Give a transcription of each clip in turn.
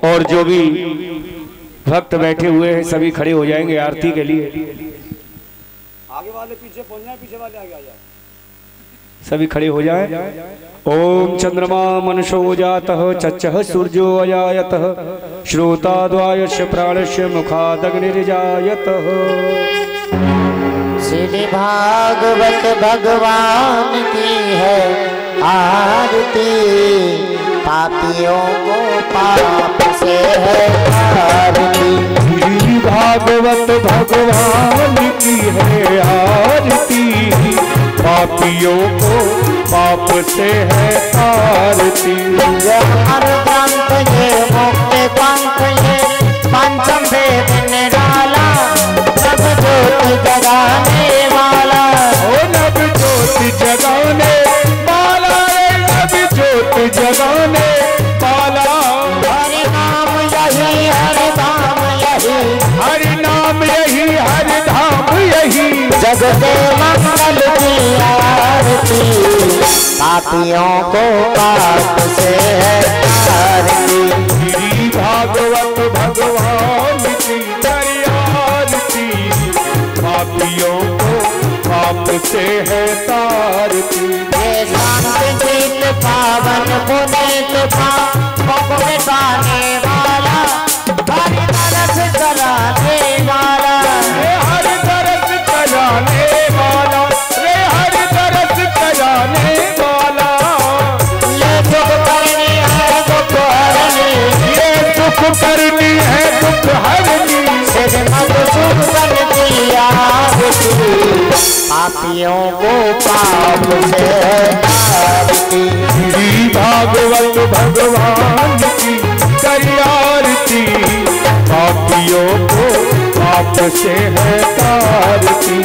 और जो भी भक्त बैठे हुए हैं सभी खड़े हो जाएंगे आरती के लिए। आगे वाले पीछे पहुंच जाए, पीछे वाले आगे आ जाए, सभी खड़े हो जाएं। ओम चंद्रमा मनुष्यो जातः चक्षुः सूर्यो अजायतः श्रोताद्वायस्य प्राणस्य मुखादग्निर्जायतः। श्री भागवत भगवान की है आरती, पापियों को पाप से है आरती। श्री भागवत भगवान की है आरती, पापियों को पाप से है आरती। हर ग्रंथ ये मुक्ति पंथ ये पंचम वेद निराला, नव ज्योति जगाने वाला। ओ नव ज्योति जगाने वाला, नव ज्योति जगाने वाला। हरि नाम यही हरि धाम यही, हरि नाम यही हरि धाम यही। जग के मंगल की आरती, पापियों को पाप से है आरती। श्री भागवत भगवान की आरती, पापियों को पाप से है तारती। ये शांत जीत पावन पुनीत पाप मिटाने वाला, हरि तरस कराने वाला। रे हर तरस कराने वाला, रे हर तरस कराने वाला। ये दुख करनी है दुख हरनी, ये दुख करनी है दुख हरनी। श्री मधुसूदन की आरती, पापियों को पाप से है आरती। श्री भागवत भगवान की आरती, पापियों को पाप से है तारती।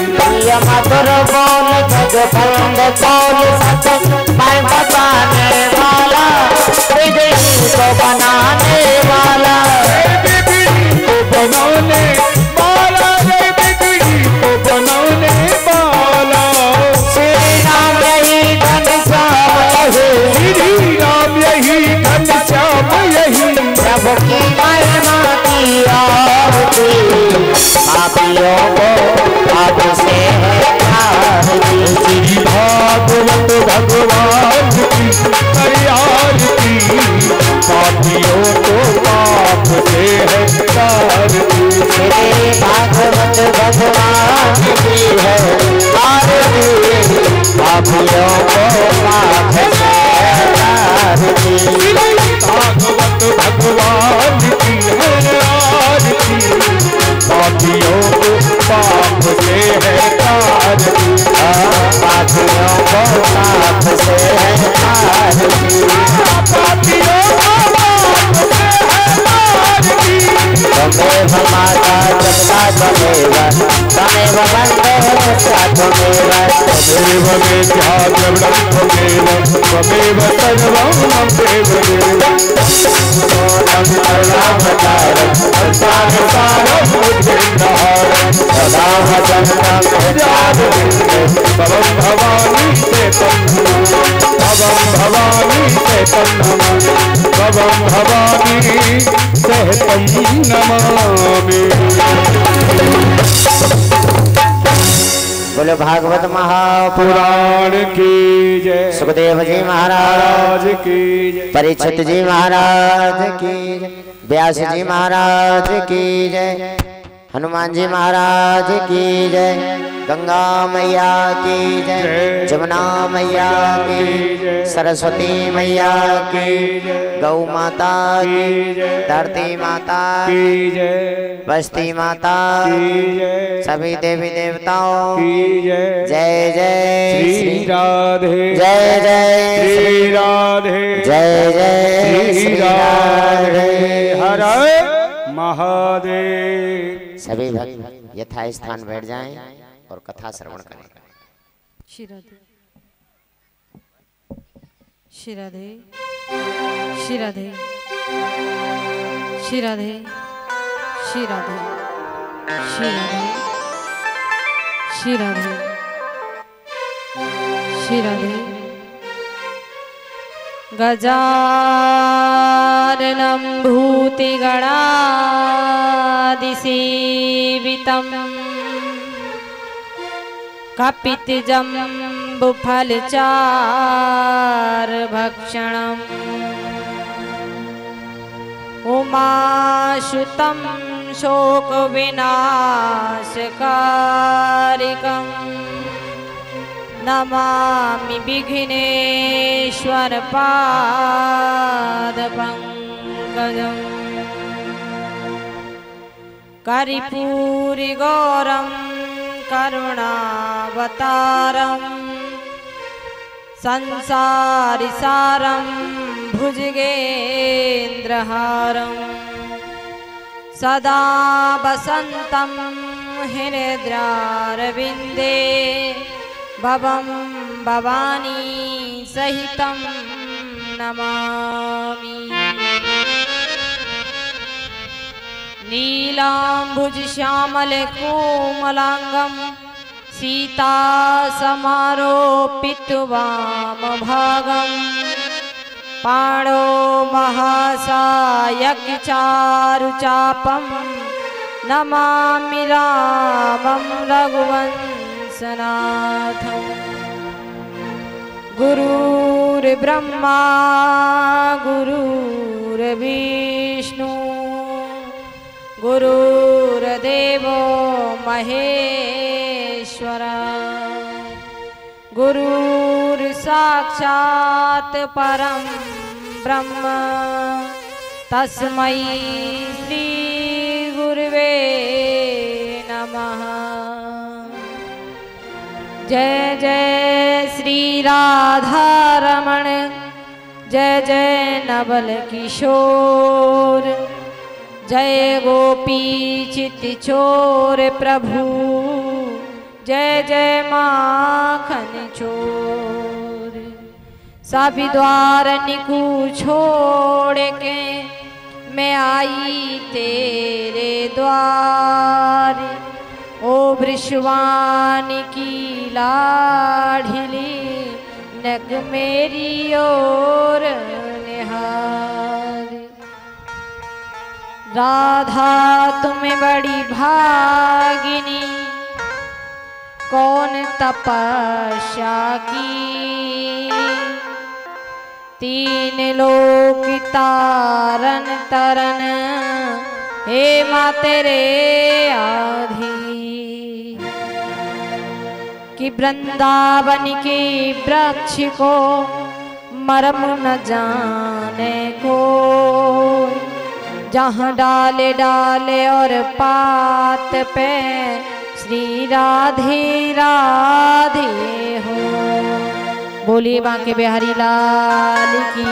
ये मधुर बोल जगबंद बोल सच मैं बताने वाला, विधि को बनाने वाला। विधि को बनाने वाला, रे विधि को बनाने वाला। श्री राम यही घनश्याम यही, श्री राम यही घनश्याम यही। प्रभु की महिमा की आरती, पापियों को पाप से है आरती। श्री भागवत भगवान की आरती, पापियों को पाप से है तारती। श्री भागवत भगवान की है आरती, पापियों को पाप से है तारती। भागवत भगवान की है आरती, पापियों को पाप से है तारती। पापियों को पाप से है तारती। पापियों को पाप से है तारती। त्वमेव माता जगता त्वमेव, त्वमेव बन्धो त्वमेव, त्वमेव वेद्याद्रविणं त्वमेव, त्वमेव सर्वं मम देवदेव। सोनं करुणावतारं संसारसारं बुद्धिर्नहारं, सदा वसन्तं हृदयारविन्दे भवं भवानी ते तन्नमः, भवं भवानी ते तन्नमः, भवं भवानी ते तन्नमामि। बोलो भागवत महापुराण की जय। सुखदेव जी महाराज की जय। परीक्षित जी महाराज की जय, व्यास जी महाराज की जय, हनुमान जी महाराज की जय, गंगा मैया की जय, जमुना मैया की जय, सरस्वती मैया की जय, गौ माता की जय, धरती माता की जय, बस्ती माता की जय, सभी देवी देवताओं की जय। जय जय श्री राधे, जय जय श्री राधे, जय जय श्री राधे। हर महादेव। सभी भक्त यथा स्थान बैठ जाएं और कथा श्रवण करें। श्री राधे, श्री राधे, श्री राधे, श्री राधे, श्री राधे, श्री राधे, श्री राधे, श्री राधे, गजाननं भूतिगणादिसेवितं कपितजम्बुफलचारुभक्षणम् उमासुतं शोकविनाशकारिकं नमामि विघ्नेश्वर पादपङ्कजम् कर्पूरगौरं करुणावतारं संसारिसारं भुजगेन्द्रहारं सदा वसन्तं हृदयारविन्दे भवं भवानी सहितं नमामि। नीलाम्बुजश्यामलकोमलाङ्गं सीतासमारोपितवामभागं पाणो महासायकचारुचापं नमामि रामं रघुवंशनाथम्। गुरुर्ब्रह्मा गुरुर्विष्णु गुरुर्देवो महेश्वरा गुरुर्साक्षात् परं ब्रह्म तस्मै श्री गुरुवे नमः। जय जय श्री राधारमण जय जय नवल किशोर जय गोपी चित चोर प्रभु जय जय माखन चोर। सभी द्वार निकू छोड़ के मैं आई तेरे द्वार ओ वृषवानी की लाढिली नग मेरी ओर निहार। राधा तुम्हें बड़ी भागिनी कौन तपस्या की तीन लोक तारन तरन हे माँ तेरे आधी कि वृंदावन के वृक्ष को मरम न जाने को जहाँ डाले डाले और पात पे श्री राधे राधे हो। बोलिए बांके बिहारी लाल की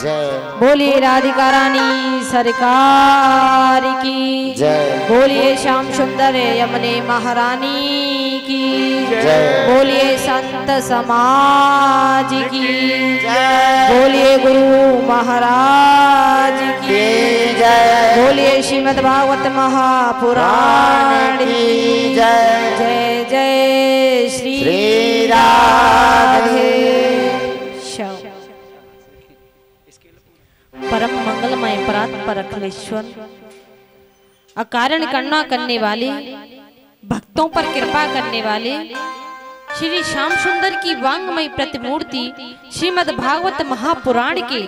जय। बोलिए राधिका रानी सरकार की जय। बोलिए श्याम सुंदर यमुने महारानी की जय। बोलिए संत समाज की जय। बोलिए गुरु महाराज की जय। बोलिए श्रीमद् भागवत महापुराण की जय। जय जय श्री राधे परम मंगलमय परात्पर अखिलेश्वर अकारण करुणा करने वाले भक्तों पर कृपा करने वाले श्री श्याम सुंदर की वांगमय प्रतिमूर्ति श्रीमद् भागवत महापुराण के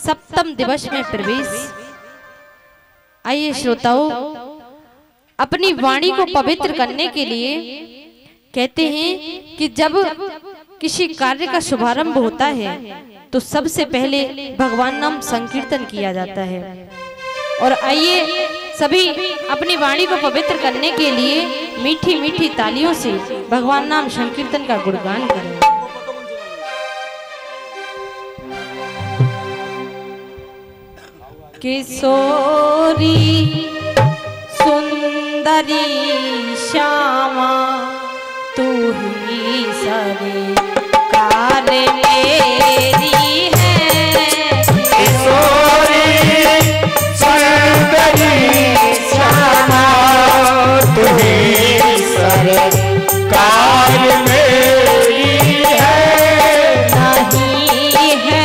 सप्तम दिवस में प्रवेश। आइए श्रोताओं, अपनी वाणी को पवित्र करने के लिए कहते हैं कि जब किसी कार्य का शुभारंभ होता है तो सबसे पहले भगवान नाम संकीर्तन किया जाता है। और आइए सभी अपनी वाणी को पवित्र करने के लिए मीठी मीठी तालियों से भगवान नाम संकीर्तन का गुणगान करें। किशोरी सुंदरी श्यामा तू ही सरकार मेरी है। किशोरी सुंदरी श्यामा तू ही सरकार मेरी है। नहीं है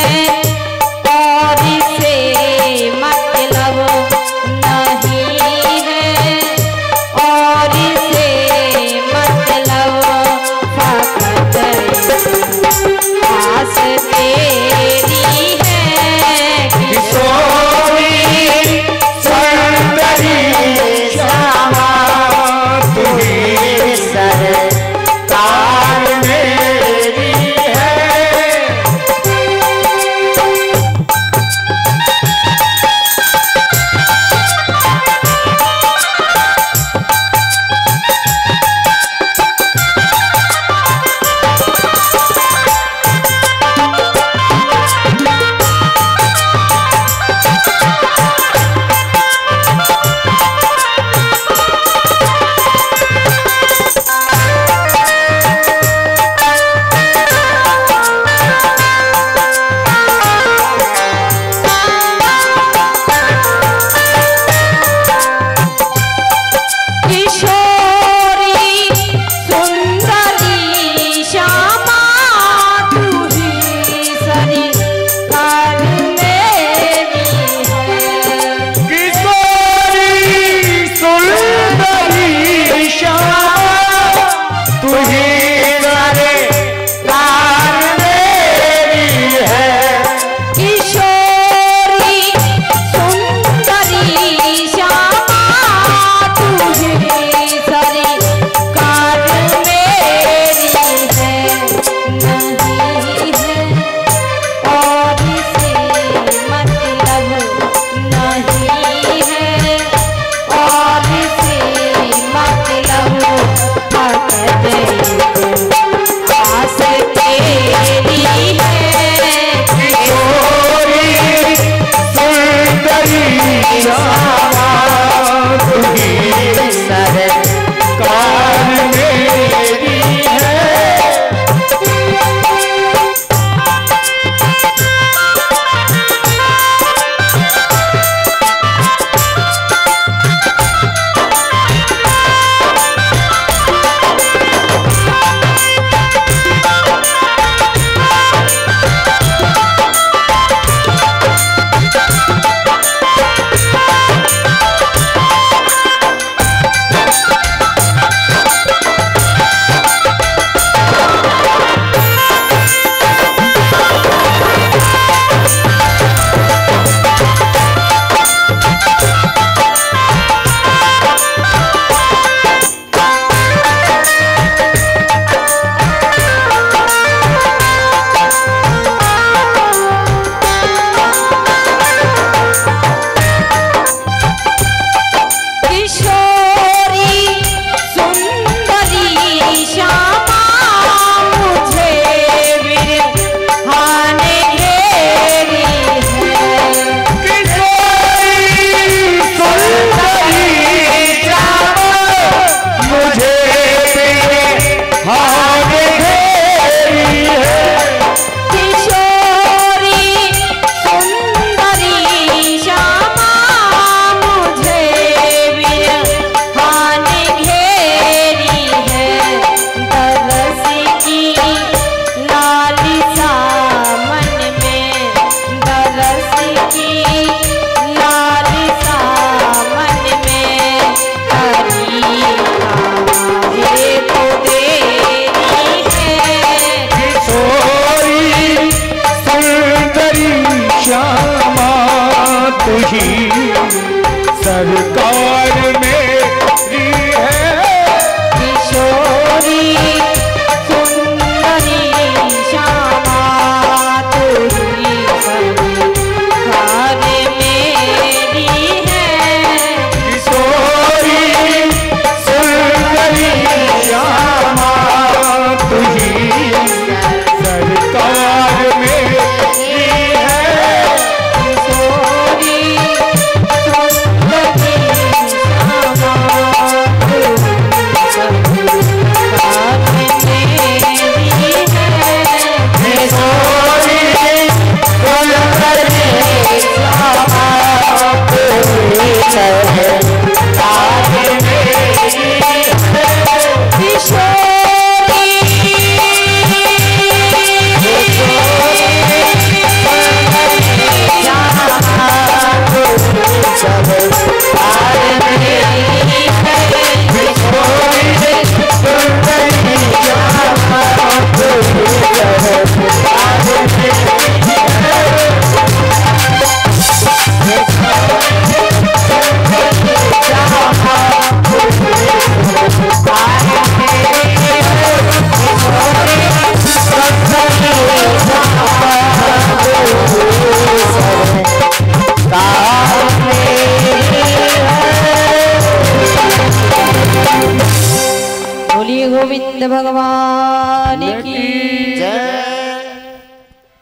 गोविंद भगवान की जय।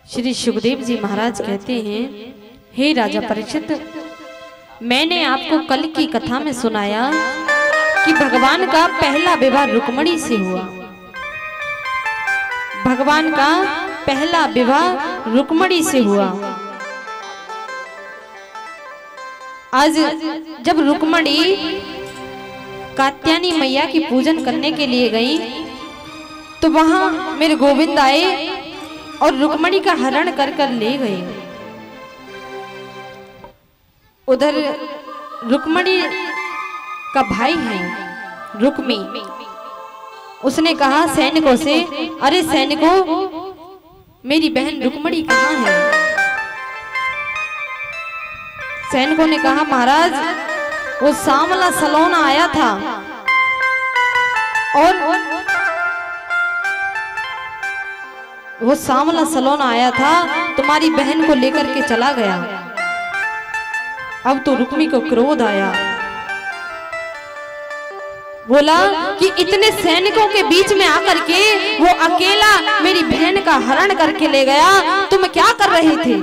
श्री सुखदेव जी महाराज कहते हैं, हे राजा परीक्षित, मैंने आपको कल की कथा में सुनाया कि भगवान का पहला विवाह रुक्मिणी से हुआ। भगवान का पहला विवाह रुक्मिणी से हुआ। आज जब रुक्मिणी कात्यायनी मैया की पूजन करने के लिए गई तो वहां मेरे गोविंद आए और रुक्मिणी का हरण कर कर ले गए। उधर रुक्मिणी का भाई है रुक्मी, उसने कहा सैनिकों से, अरे सैनिकों, मेरी बहन रुक्मिणी कहाँ है? सैनिकों ने कहा, महाराज वो सांवला सलोना आया था और वो सांवला सलोना आया था, तुम्हारी बहन को लेकर के चला गया। अब तो रुक्मी को क्रोध आया, बोला कि इतने सैनिकों के बीच में आकर के वो अकेला मेरी बहन का हरण करके ले गया, तुम क्या कर रहे थे?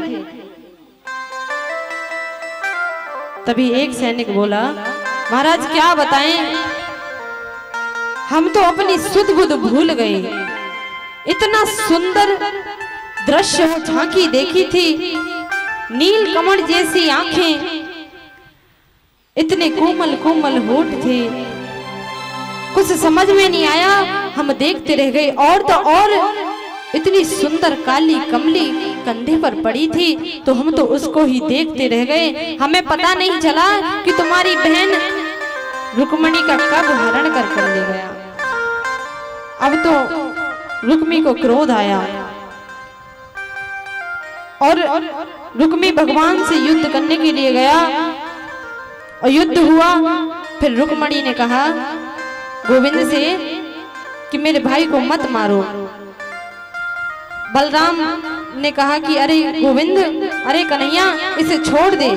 तभी एक सैनिक बोला, महाराज क्या बताएं, हम तो अपनी सुध बुध भूल गए। इतना सुंदर दृश्य वो झांकी देखी थी, नील कमल जैसी आंखें, इतने कोमल कोमल होठ थे, कुछ समझ में नहीं आया, हम देखते रह गए। और तो और इतनी सुंदर काली कमली कंधे पर पड़ी थी, तो हम तो उसको ही देखते रह गए। हमें पता नहीं चला कि तुम्हारी बहन रुक्मिणी का कब हरण कर कर ले गया। अब तो रुक्मी को क्रोध आया और रुक्मी भगवान से युद्ध करने के लिए गया और युद्ध हुआ। फिर रुक्मिणी ने कहा गोविंद से कि मेरे भाई को मत मारो। बलराम ने कहा कि अरे गोविंद, अरे कन्हैया, इसे छोड़ दे।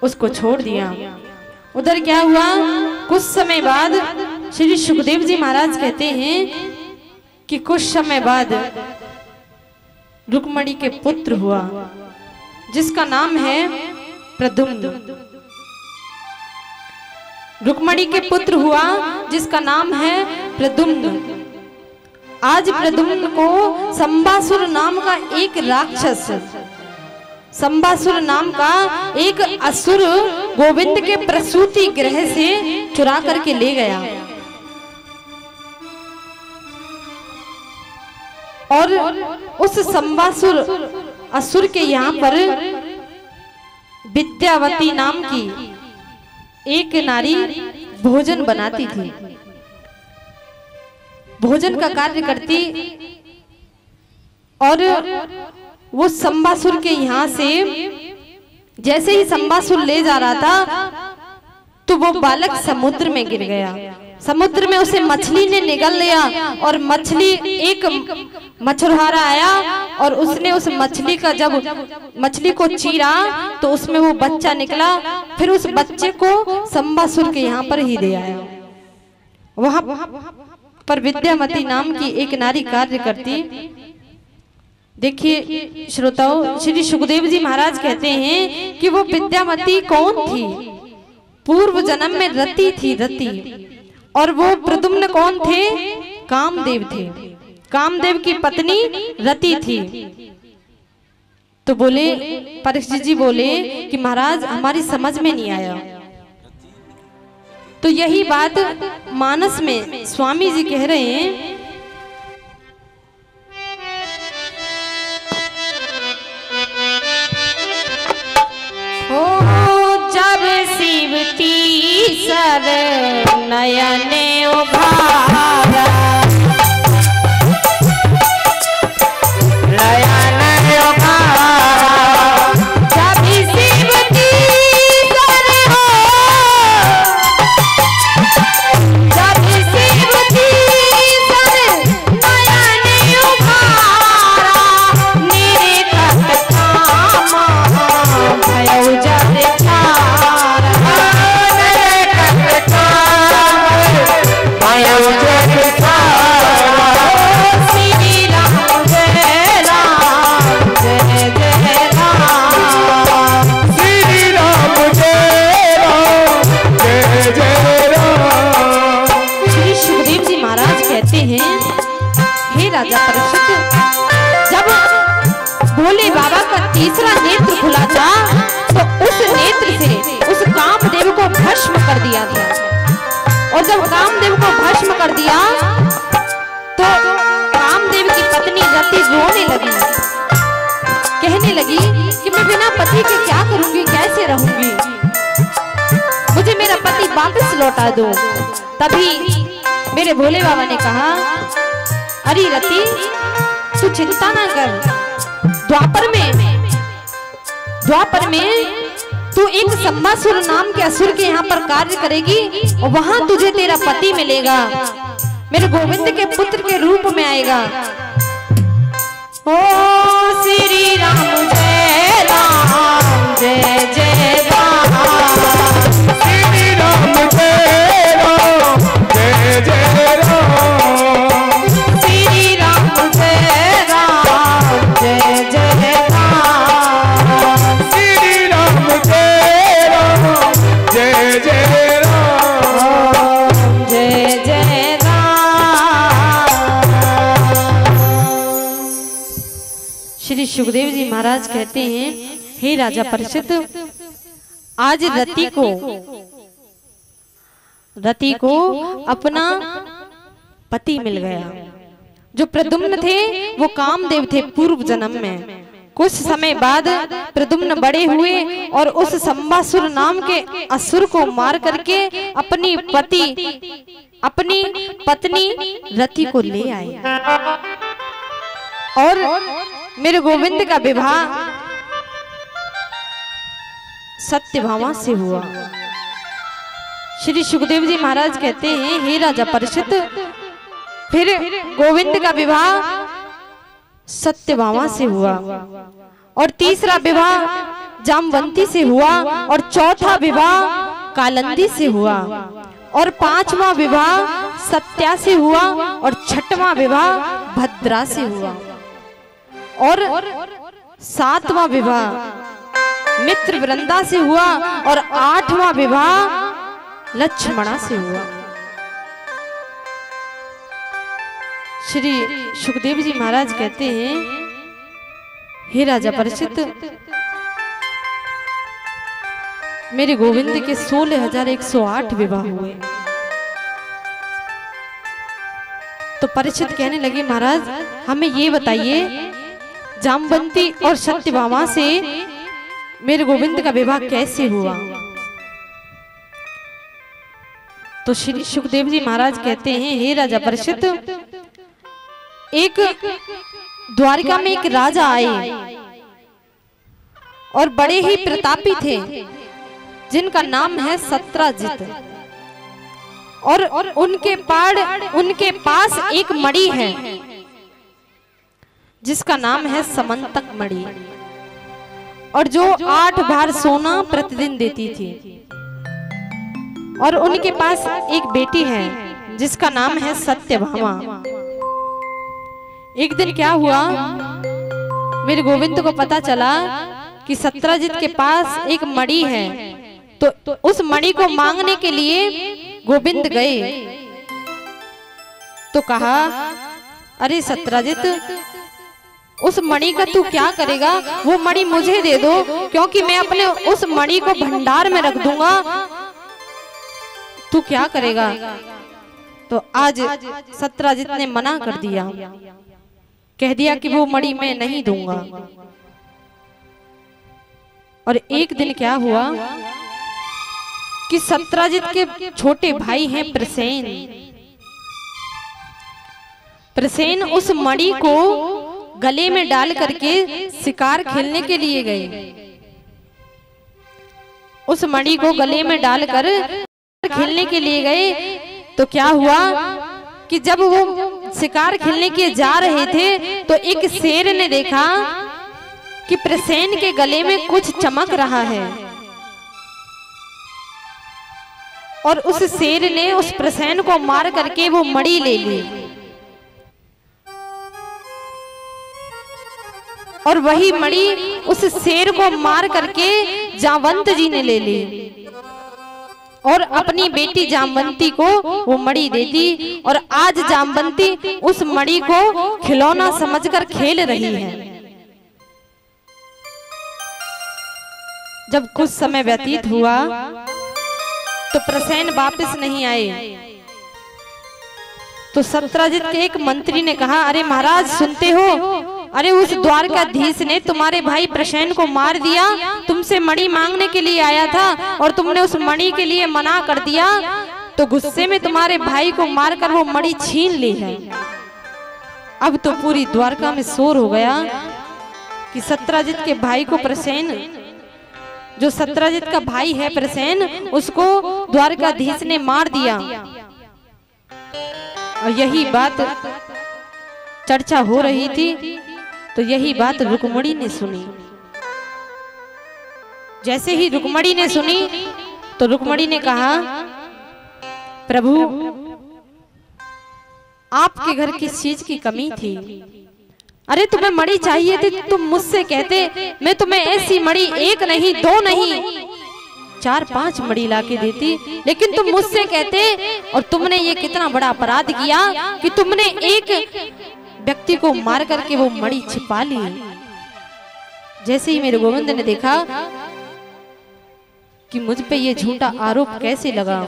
उसको छोड़ दिया। उधर क्या हुआ, कुछ समय बाद श्री सुखदेव जी महाराज कहते हैं कि कुछ समय बाद रुक्मिणी के पुत्र हुआ जिसका नाम है प्रद्युम्न। रुक्मिणी के पुत्र हुआ जिसका नाम है प्रद्युम्न। आज प्रद्युम्न को संबासुर नाम का एक राक्षस, संबासुर नाम का एक असुर गोविंद के प्रसूति गृह से चुरा करके ले गया और उस संबासुर असुर के यहाँ पर विद्यावती नाम की एक नारी भोजन बनाती थी, भोजन का कार्य करती। और वो संबासुर के यहाँ से जैसे ही संबासुर ले जा रहा था तो वो बालक समुद्र में गिर गया। समुद्र में उसे मछली ने निगल लिया और मछली, एक मछुआरा आया और उसने उस मछली का, जब मछली को चीरा तो उसमें वो बच्चा निकला। फिर उस बच्चे को संबासुर के यहाँ पर ही दे आया। वहां पर विद्यावती नाम की एक नारी कार्य करती। देखिए श्रोताओं, श्री सुखदेव जी महाराज कहते हैं कि वो विद्यावती कौन थी? पूर्व जन्म में रति थी, रति। और वो प्रद्युम्न कौन थे? कामदेव थे। कामदेव की पत्नी रति थी। तो बोले, परीक्षित जी बोले कि महाराज हमारी समझ में नहीं आया। तो यही बात मानस में स्वामी जी कह रहे हैं, जब शिवती सर नयने उभारा, नयने उभारा, जब शिवती सर हो, जब शिवती सर नयने उभारा, निरखत थामा भयो जर चारा, निरखत थामा बिना पति के क्या करूंगी, कैसे रहूंगी, मुझे मेरा पति वापस लौटा दो। तभी मेरे भोले बाबा ने कहा, अरे रति तू चिंता ना कर, द्वापर में तू एक संबासुर नाम के असुर के यहाँ पर कार्य करेगी और वहां तुझे तेरा पति मिलेगा, मेरे गोविंद के पुत्र के रूप में आएगा। ओ श्री राम जय राम जय जय राम, श्री राम जय राम जय जय राम, श्री राम जय राम जय जय राम, श्री राम जय राम जय जय राम, जय जय राम। श्री सुखदेव जी महाराज कहते हैं, हे राजा परीक्षित, आज रति को अपना पति मिल गया। जो प्रद्युम्न थे वो कामदेव थे पूर्व जन्म में। कुछ समय बाद प्रद्युम्न बड़े हुए और उस संबासुर नाम के असुर को मार करके अपनी पत्नी रति को ले आए और मेरे गोविंद का विवाह सत्यभामा से हुआ। श्री सुखदेव जी महाराज कहते हैं, हे राजा परीक्षित, फिर गोविंद का विवाह सत्यभामा से हुआ और तीसरा विवाह जामवंती से हुआ और चौथा विवाह कालंदी से हुआ और पांचवा विवाह सत्या से हुआ और छठवां विवाह भद्रा से हुआ और सातवां विवाह मित्र वृंदा से हुआ और आठवां विवाह लक्ष्मणा से हुआ। श्री सुखदेव जी महाराज कहते हैं, हे राजा परीक्षित, मेरे गोविंद के 16,108 विवाह हुए। तो परीक्षित कहने लगे, महाराज हमें ये बताइए, जामवंती और सत्यभामा से मेरे गोविंद का विवाह कैसे हुआ? तो श्री सुखदेव जी महाराज कहते हैं, हे राजा परीक्षित, एक द्वारिका में एक राजा आए और बड़े ही प्रतापी थे, जिनका नाम है सत्राजित, और उनके पास एक मणि है जिसका नाम है समंतक मणि, और जो 8 भार सोना प्रतिदिन देती थी। और उनके पास एक बेटी है जिसका नाम है सत्यभामा। एक दिन क्या हुआ, मेरे गोविंद को पता चला कि सत्राजित के पास एक मणि है, तो उस मणि को मांगने के लिए गोविंद गए। तो कहा, अरे सत्राजित, उस मणि का तू क्या करेगा? वो मणि मुझे दे दो, क्योंकि मैं अपने उस मणि को भंडार में रख दूंगा। तू क्या करेगा? तो आज सत्राजित ने मना कर दिया, कह दिया कि वो मणि मैं नहीं दूंगा। और एक दिन क्या हुआ कि सत्राजित के छोटे भाई हैं प्रसेन उस मणि को गले में डाल करके शिकार खेलने के लिए गए। उस मणि को गले में डालकर खेलने के लिए गए। तो क्या हुआ कि जब वो शिकार खेलने के जा रहे थे तो एक शेर ने देखा कि प्रसेन के गले में कुछ चमक रहा है, और उस शेर ने उस प्रसेन को मार करके वो मणि ले ली। और वही मणि उस शेर को मार करके जामवंत जी ने ले ली और अपनी बेटी जामवंती को वो मणि दे दी। और आज जामवंती उस मणि को खिलौना समझकर खेल रही है। जब कुछ समय व्यतीत हुआ तो प्रसेन वापस नहीं आए। तो सत्राजित के एक मंत्री ने कहा, अरे महाराज सुनते हो, अरे उस द्वारकाधीश ने तुम्हारे भाई प्रसेन को मार दिया, तुमसे मणि मांगने के लिए आया था और तुमने उस मणि के लिए मना कर दिया, तो गुस्से में तुम्हारे भाई को मारकर वो मणि छीन ली है। अब तो पूरी द्वारका में शोर हो गया कि सत्यजित के भाई को प्रसेन, जो सत्यजित का भाई है प्रसेन, उसको द्वारकाधीश ने मार दिया। और यही बात चर्चा हो रही थी, तो यही बात रुक्मणी ने सुनी। जैसे ही रुक्मणी ने सुनी तो रुक्मणी ने कहा, प्रभु आपके घर किस चीज की कमी थी? अरे तुम्हें मणि चाहिए थी, तुम मुझसे कहते, मैं तुम्हें ऐसी मणि एक नहीं, दो नहीं, 4-5 मणि लाके देती, लेकिन तुम मुझसे कहते। और तुमने ये कितना बड़ा अपराध किया कि तुमने एक व्यक्ति को मार करके वो मणि छिपा ली। जैसे ही मेरे गोविंद ने देखा कि मुझ पे ये झूठा आरोप कैसे लगा,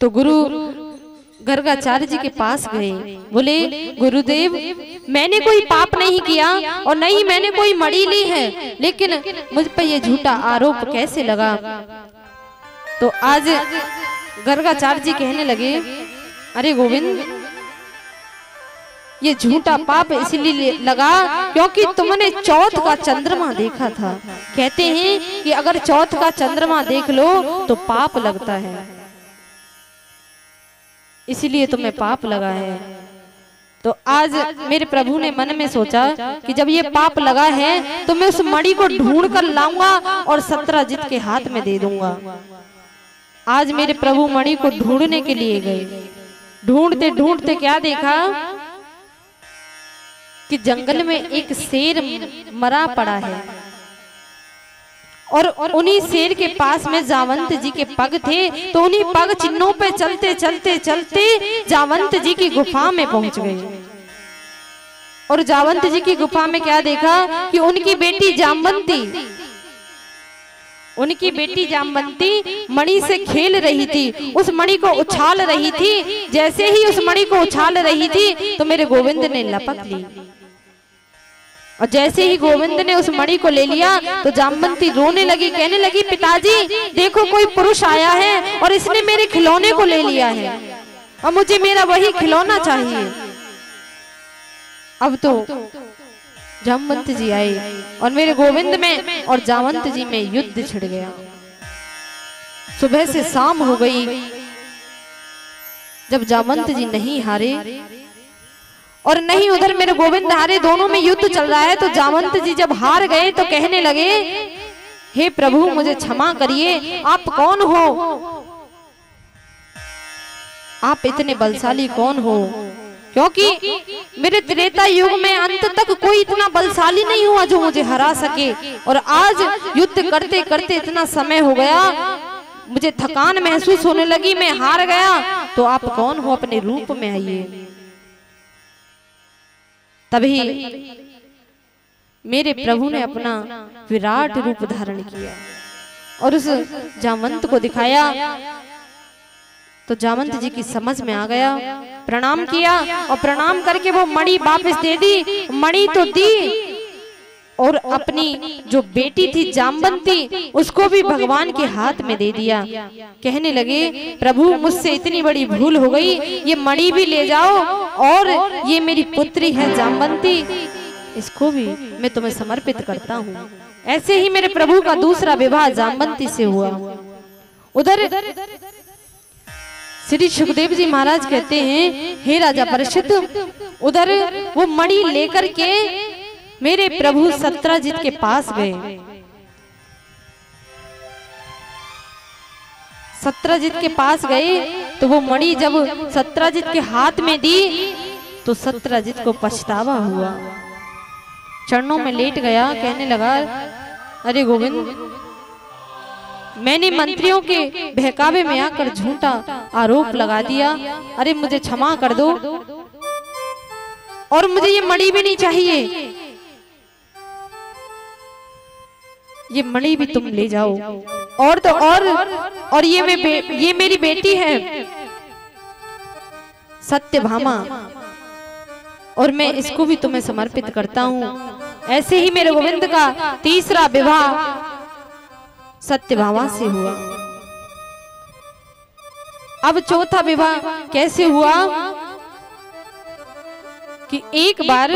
तो गुरु गर्गाचार्य जी के पास गए, बोले गुरुदेव मैंने कोई पाप नहीं किया और नहीं मैंने कोई मणि ली है, लेकिन मुझ पर ये झूठा आरोप कैसे लगा? तो आज गर्गाचार्य जी कहने लगे, अरे गोविंद ये झूठा पाप इसलिए लगा क्योंकि तुमने चौथ का चंद्रमा देखा था। कहते हैं कि अगर चौथ का चंद्रमा देख लो तो पाप लगता है, इसीलिए तुम्हें पाप लगा है। तो आज मेरे प्रभु ने मन में सोचा कि जब ये पाप लगा है तो मैं उस मणि को ढूंढ कर लाऊंगा और सत्यजित के हाथ में दे दूंगा। आज मेरे प्रभु मणि को ढूंढने के लिए गए। ढूंढते ढूंढते क्या देखा कि जंगल में एक शेर मरा पड़ा है और उन्हीं शेर के पास में जावंत जी के पग थे। तो उन्हीं पग चिन्हों पे चलते चलते चलते जावंत जी की गुफा में पहुंच गए। और जावंत जी की गुफा में क्या देखा कि उनकी बेटी जामवंती मणि से खेल रही थी, उस मणि को उछाल रही थी। जैसे ही उस मणि को उछाल रही थी तो मेरे गोविंद ने लपक ली, और जैसे ही गोविंद ने उस मणि को ले लिया तो जामवंती रोने लगी, कहने लगी, पिताजी देखो कोई पुरुष आया है और इसने मेरे खिलौने को ले लिया है और मुझे मेरा वही खिलौना चाहिए। अब तो जामवंत जी आए और मेरे गोविंद में और जामवंत जी में युद्ध छिड़ गया। सुबह से शाम हो गई, जब जामवंत जी नहीं हारे और नहीं उधर मेरे गोविंद हारे, दोनों में युद्ध चल रहा है। तो जामवंत जी जब हार गए तो कहने लगे, हे प्रभु मुझे क्षमा करिए, आप कौन हो? आप इतने बलशाली कौन हो? क्योंकि मेरे त्रेता युग में अंत तक कोई इतना बलशाली नहीं हुआ जो मुझे हरा सके, और आज युद्ध करते करते इतना समय हो गया, मुझे थकान महसूस होने लगी, मैं हार गया। तो आप कौन हो? अपने रूप में आइए। तभी मेरे प्रभु ने अपना विराट रूप धारण किया और उस जामवंत को दिखाया। तो जामवंत जी की समझ में आ गया, प्रणाम किया और प्रणाम करके वो मणि वापस दे दी। मणि तो दी और अपनी जो बेटी थी जामवंती उसको भी भगवान के हाथ में दे दिया। कहने लगे, प्रभु मुझसे इतनी बड़ी भूल हो गई, ये मणि भी ले जाओ और ये मेरी पुत्री है जामवंती, इसको भी मैं तुम्हें समर्पित करता हूँ। ऐसे ही मेरे प्रभु का दूसरा विवाह जामवंती से हुआ। उधर श्री सुखदेव जी महाराज कहते हैं, हे राजा परीक्षित, उधर वो मणि लेकर के मेरे प्रभु सत्यजित के पास गए। सत्यजित के पास गए तो वो मणि जब सत्यजित के हाथ में दी तो सत्यजित को पछतावा हुआ, चरणों में लेट गया, कहने लगा, अरे गोविंद, मैंने मंत्रियों के बहकावे में आकर झूठा आरोप लगा दिया, अरे मुझे क्षमा कर दो और मुझे ये मणि भी नहीं चाहिए, ये मणि भी तुम ले जाओ। और तो और ये मेरी बेटी है सत्यभामा और मैं इसको भी तुम्हें समर्पित करता हूँ। ऐसे ही मेरे गोविंद का तीसरा विवाह सत्यभामा से हुआ। अब चौथा विवाह कैसे हुआ कि एक बार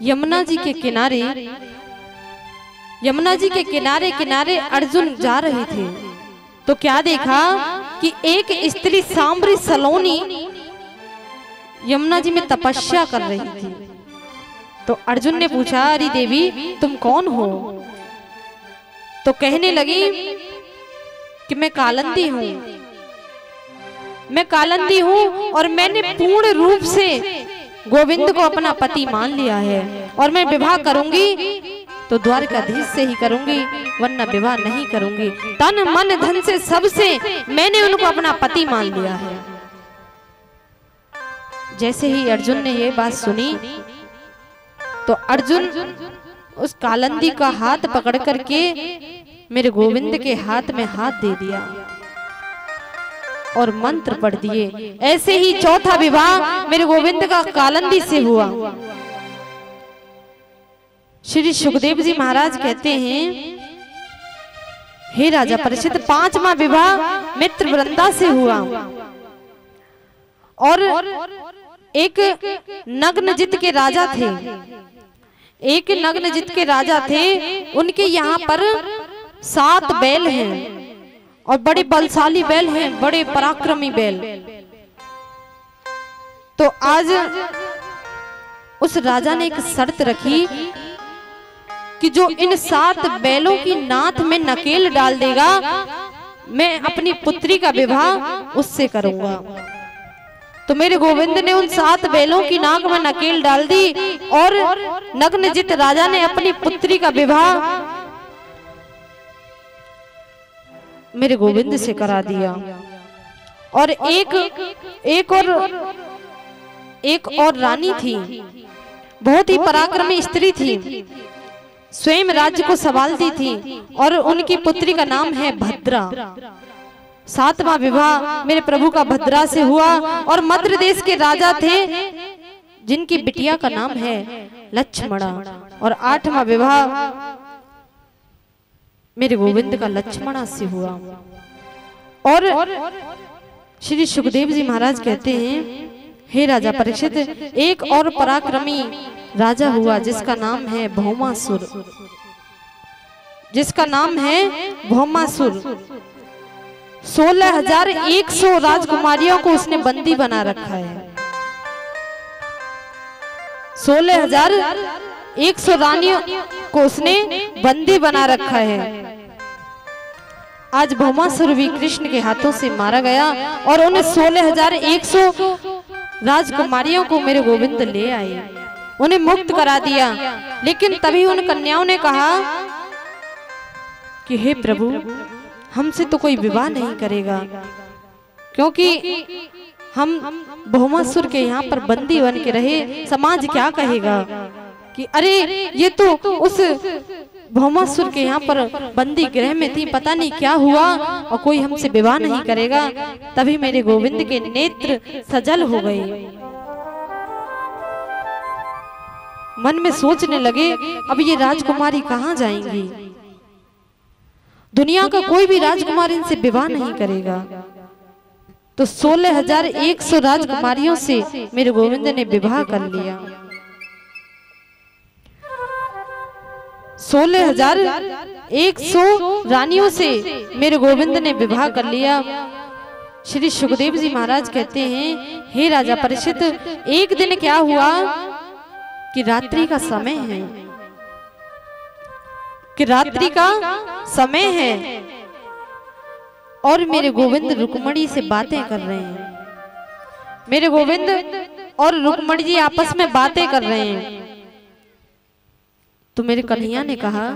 यमुना जी के किनारे किनारे अर्जुन जा रहे थे, तो क्या देखा कि एक स्त्री सांबरी सलोनी यमुना जी में तपस्या कर रही थी। तो अर्जुन ने पूछा, अरे देवी तुम कौन हो? तो कहने लगी कि मैं कालंदी हूँ और मैंने पूर्ण रूप से गोविंद को अपना पति मान लिया है और मैं विवाह करूंगी तो द्वारकाधीश से ही करूंगी, वरना विवाह नहीं करूंगी। तन मन धन से सबसे मैंने उनको अपना पति मान लिया है। जैसे ही अर्जुन ने ये बात सुनी तो अर्जुन उस कालंदी का हाथ पकड़ करके मेरे गोविंद के हाथ में हाथ दे दिया और मंत्र पढ़ दिए। ऐसे ही चौथा विवाह मेरे गोविंद का कालंदी से हुआ। श्री सुखदेव जी महाराज कहते हैं, हे राजा परीक्षित, पांचवा विवाह मित्र वृंदा से हुआ और एक नग्नजित के राजा थे। उनके यहाँ पर 7 बैल हैं और बड़े बलशाली बैल हैं, बड़े पराक्रमी बैल। तो आज उस राजा ने एक शर्त रखी कि जो इन 7 बैलों की नाथ में नकेल डाल देगा, मैं अपनी पुत्री का विवाह उससे करूंगा। तो मेरे गोविंद ने उन 7 बैलों की नाक में नकेल डाल दी और नग्नजित राजा ने अपनी पुत्री का विवाह मेरे गोविंद से करा दिया। और एक और रानी थी, बहुत ही पराक्रमी स्त्री थी, स्वयं राज्य को संभालती थी और उनकी पुत्री का नाम है भद्रा। 7वां विवाह मेरे प्रभु का भद्रा से हुआ और मध्य देश के राजा थे जिनकी बिटिया का नाम है लक्ष्मणा। और 8वां विवाह मेरे गोविंद का लक्ष्मणा से हुआ। और श्री सुखदेव जी महाराज कहते हैं, हे राजा परीक्षित, एक और पराक्रमी राजा हुआ जिसका नाम है भौमासुर। 16,100 राजकुमारियों को उसने बंदी बना रखा है। 16,100 रानियों को उसने बंदी बना रखा है। आज भौमासुर भी कृष्ण के हाथों से मारा गया और उन 16,100 राजकुमारियों को मेरे गोविंद ले आए, उन्हें मुक्त करा दिया। लेकिन तभी उन कन्याओं ने कहा कि हे प्रभु, हमसे तो कोई विवाह नहीं करेगा, क्योंकि हम भौमासुर के यहाँ पर बंदी बन के रहे, समाज क्या कहेगा कि अरे ये तो उस भौमासुर के यहाँ पर बंदी गृह में थी, पता नहीं क्या हुआ और कोई हमसे विवाह नहीं करेगा। तभी मेरे गोविंद के नेत्र सजल हो गए, मन में सोचने लगे अब ये राजकुमारी कहाँ जाएंगी, दुनिया का कोई भी राजकुमार इनसे विवाह नहीं करेगा। तो 16,100 राजकुमारियों से मेरे गोविंद ने विवाह कर लिया। 16,100 रानियों से मेरे गोविंद ने विवाह कर लिया। श्री सुखदेव जी महाराज कहते हैं, हे राजा परीक्षित, एक दिन क्या हुआ कि रात्रि का समय है और मेरे गोविंद रुक्मणी से बातें कर रहे हैं। मेरे गोविंद और रुक्मणी जी आपस में बातें कर रहे हैं। तो मेरे कन्हैया ने कहा,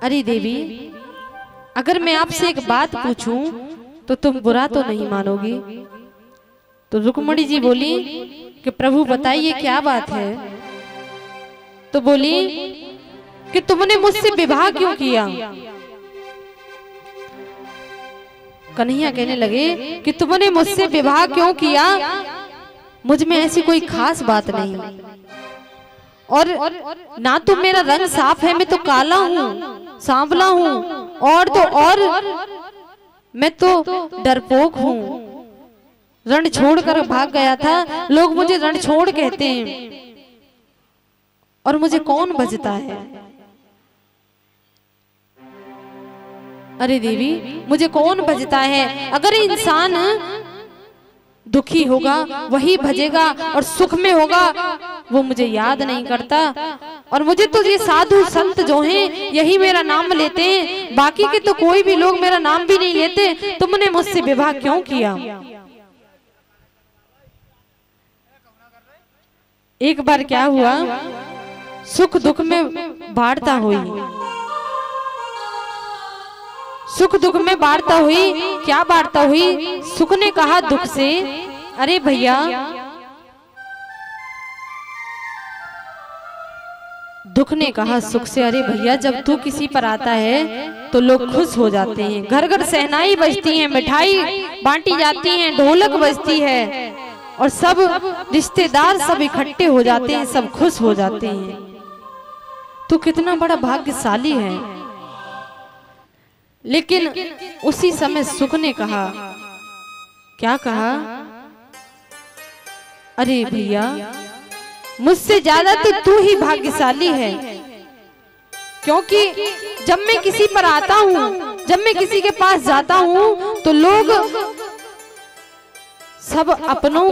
अरे देवी, अगर मैं आपसे एक बात पूछूं तो तुम बुरा तो नहीं मानोगी। तो रुक्मणी जी बोली कि प्रभु बताइए क्या बात है। तो बोली कि तुमने मुझसे विवाह क्यों किया। कन्हैया कहने लगे कि तुमने मुझसे विवाह क्यों किया मुझ में ऐसी कोई खास बात नहीं, और ना तो मेरा रंग साफ है, मैं तो काला हूँ, सांवला हूँ, और तो और मैं तो डरपोक हूँ। रण छोड़कर भाग गया था, लोग मुझे रण छोड़ कहते हैं, और मुझे कौन बचता है? अरे देवी, मुझे कौन बचता है? अगर इंसान दुखी होगा वही भजेगा, और सुख में होगा वो मुझे याद नहीं करता। और मुझे तो ये साधु संत जो हैं यही मेरा नाम लेते हैं, बाकी के तो कोई भी लोग मेरा नाम भी नहीं लेते। तुमने मुझसे विवाह क्यों किया? एक बार क्या हुआ, सुख दुख में वार्ता हुई, सुख दुख में वार्ता हुई। क्या वार्ता हुई? सुख ने कहा दुख से, अरे भैया, दुख ने कहा सुख से, अरे भैया, जब तू किसी पर आता है तो लोग खुश हो जाते हैं, घर घर शहनाई बजती है, मिठाई बांटी जाती है, ढोलक बजती है, और सब रिश्तेदार सब इकट्ठे हो जाते हैं, सब खुश हो जाते हैं। तू कितना बड़ा भाग्यशाली है। लेकिन उसी समय सुख ने कहा, क्या कहा? अरे भैया, मुझसे ज्यादा तो तू ही भाग्यशाली है, क्योंकि जब मैं किसी पर आता हूँ, जब मैं किसी के पास जाता हूँ, तो लोग सब अपनों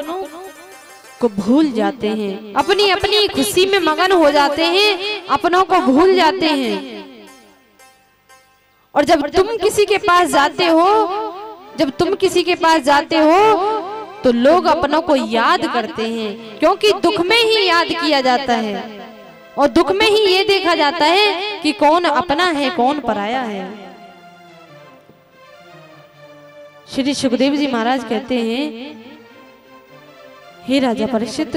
को भूल जाते हैं, अपनी अपनी खुशी में मगन हो जाते हैं, अपनों को भूल जाते हैं। और जब तुम किसी के पास जाते हो, जब तुम किसी के पास जाते हो तो लोग अपनों को याद करते हैं, क्योंकि दुख में ही याद किया जाता है, और दुख में ही ये देखा जाता है कि कौन अपना है कौन पराया है। श्री सुखदेव जी महाराज कहते हैं, हे राजा परीक्षित,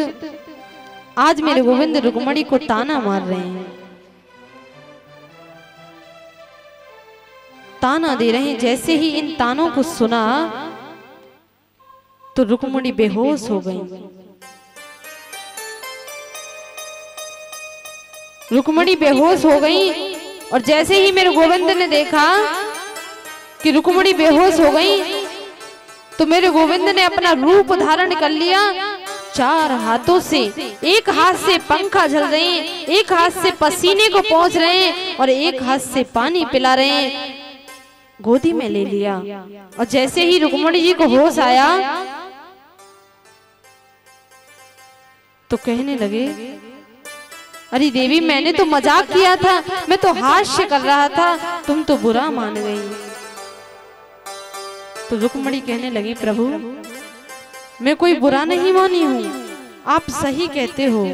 आज मेरे गोविंद रुक्मणी को ताना मार रहे हैं, ताना दे रहे हैं। जैसे ही इन तानों को सुना तो रुक्मणी बेहोश हो गई। रुक्मणी बेहोश हो गई, और जैसे ही मेरे गोविंद ने देखा कि रुक्मणी बेहोश हो गई, तो मेरे गोविंद ने अपना रूप धारण कर लिया। चार हाथों से, एक हाथ से पंखा झल रहे हैं, एक हाथ से पसीने को पोंछ रहे हैं, और एक हाथ से पानी पिला रहे हैं, गोदी में ले लिया। और जैसे ही रुक्मणी जी को होश आया तो कहने लगे, अरे देवी, मैंने तो मजाक किया था, मैं तो हास्य कर रहा था, तुम तो बुरा मान गई। तो रुक्मणी कहने लगी, प्रभु, मैं कोई बुरा नहीं मानी हूं, आप सही कहते हो।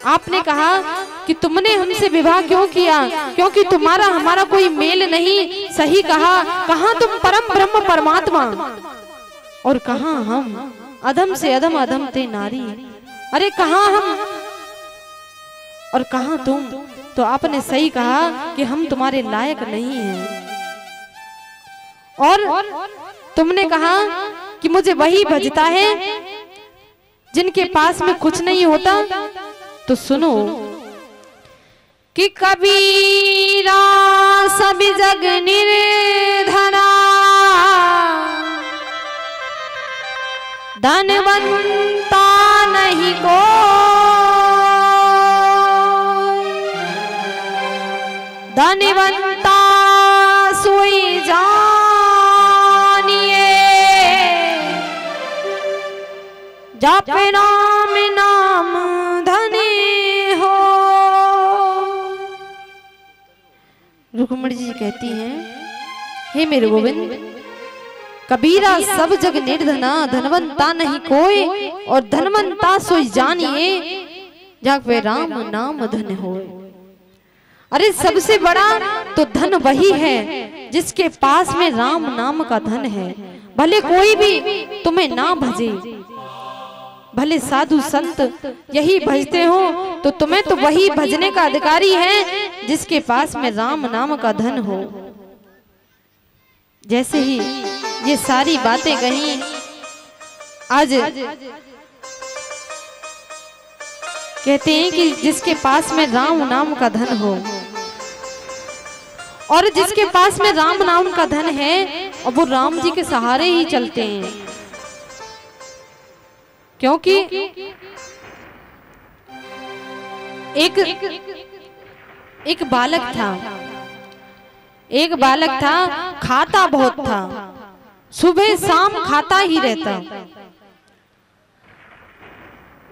आपने कहा कि तुमने हमसे विवाह क्यों किया, क्योंकि तुम्हारा हमारा कोई मेल नहीं। सही कहा, कहाँ तुम परम ब्रह्म परमात्मा, और कहाँ हम अधम से अधम, अधम ते नारी। अरे कहाँ हम और कहाँ तुम? तो आपने सही कहा कि हम तुम्हारे लायक नहीं हैं, और तुमने कहा कि मुझे वही भजता है जिनके पास में कुछ नहीं होता। तो सुनो कि कबीरा सभी जग निर्धना, धनवंता नहीं को, धनवंता सोई जानिए, जापे नाम नाम धनी हो। रुक्मणी जी कहती हैं, हे मेरे गोविंद, कबीरा सब जग निर्धना, धनवंता नहीं कोई, और धनवंता सोई जानिए, जापे राम नाम धन हो। अरे सबसे बड़ा तो धन वही है जिसके पास में राम नाम का धन है। भले कोई भी तुम्हें ना भजे, भले साधु संत यही भजते हो, तो तुम्हें तो वही भजने का अधिकारी है जिसके पास में राम नाम का धन हो। जैसे ही ये सारी बातें कही आज कहते हैं कि जिसके पास में राम नाम का धन हो, और जिसके पास में राम नाम का धन है और वो राम जी के सहारे ही चलते हैं, क्योंकि एक बालक था, खाता बहुत था, सुबह शाम खाता ही रहता,